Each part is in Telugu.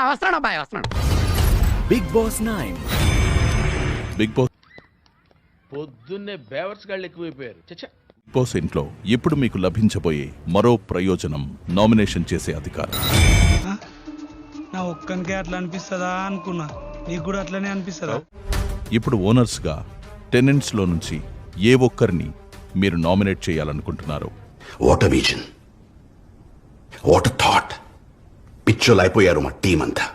వస్తున్నాడు అబ్బాయి, వస్తున్నాడు. Big boss 9. బిగ్ బాస్ పొద్దున్నే బేవర్స్ గాళ్ళు ఎక్కువైపోయారు. చచ్చా బాస్ ఇంట్లో ఇప్పుడు మీకు లభించబోయే మరో ప్రయోజనం నామినేషన్ చేసే అధికారం. నా ఒక్కనికే అట్లా అనిపిస్తుందా అనుకున్నా, నీకు కూడా అట్లనే అనిపిస్తుందా? ఇప్పుడు ఓనర్స్ గా టెనెంట్స్ లో నుంచి ఏ ఒక్కరిని మీరు నామినేట్ చేయాలనుకుంటున్నారు? What a vision, what a thought. పిచ్చోలు అయిపోయారు మా టీం అంతా.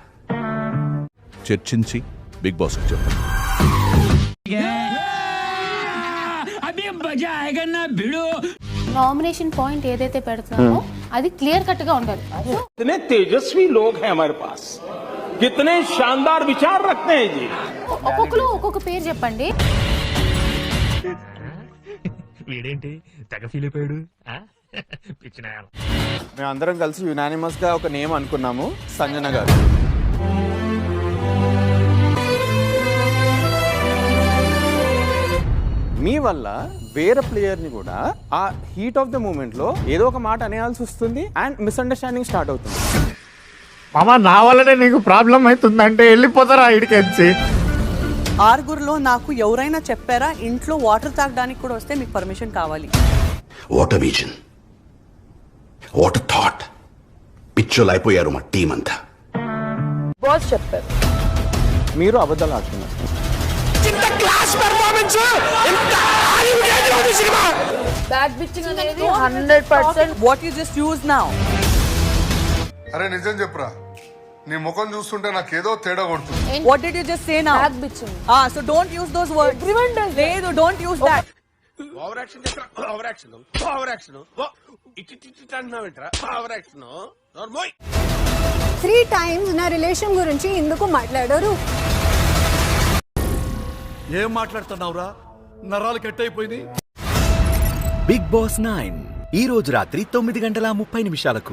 చర్చించి బిగ్ బాస్ కు చెప్పండి. నామినేషన్ పాయింట్ ఏదైతే పెడుతున్నామో అది క్లియర్ కట్ గా ఉండాలి. कितने तेजस्वी लोग हैं हमारे पास, कितने शानदार विचार रखते हैं जी. ఒక్కొక్కరు ఒక్కొక్క పేరు చెప్పండి. వీడేంటి తెగ ఫీల్ అయిపోయాడు? పిచ్చిన మేము అందరం కలిసి యునానిమస్ గా ఒక నేమ్ అనుకున్నాము, సంజన గారు. మీ వల్ల వేరే ప్లేయర్ ని కూడా ఆ హీట్ ఆఫ్ ద మూమెంట్ లో ఏదో ఒక మాట అనేయాల్సి వస్తుంది అండ్ మిస్అండర్స్టాండింగ్ స్టార్ట్ అవుతుంది. మామ నా వల్లనే నీకు ప్రాబ్లం అవుతుందంటే వెళ్ళిపోతారా ఇడికెచ్చి? ఆరుగురులో నాకు ఎవరైనా చెప్పారా ఇంట్లో వాటర్ తాగడానికి కూడా వస్తే మీకు పర్మిషన్ కావాలి? What a vision, what a thought. పిచ్చోలు అయిపోయారు మా టీం అంతా. బాస్ చెప్పారు. మీరు అబద్ధాలు ఆడుతున్నారు. బ్యాక్ బిచ్చింగ్ అనేది 100% what you just use now. అరే నిజం చెప్పురా, నీ ముఖం చూస్తుంటే నాకేదో తేడా కొడుతుంది. What did you just say now? Back bitching. So don't use those words. Everyone does. లేదు, don't use that. Over action చేస్తా, ఓవర్ యాక్షన్, ఓవర్ యాక్షన్. ఇట్టి అంటున్నావేంట్రా? Over action. నార్మల్ 3 times నా రిలేషన్ గురించి ఎందుకు మాట్లాడారు? ఏం మాట్లాడుతున్నావురా? నరాలు కట్ అయిపోయింది. బిగ్ బాస్ 9 ఈ రోజు రాత్రి 9:30 నిమిషాలకు.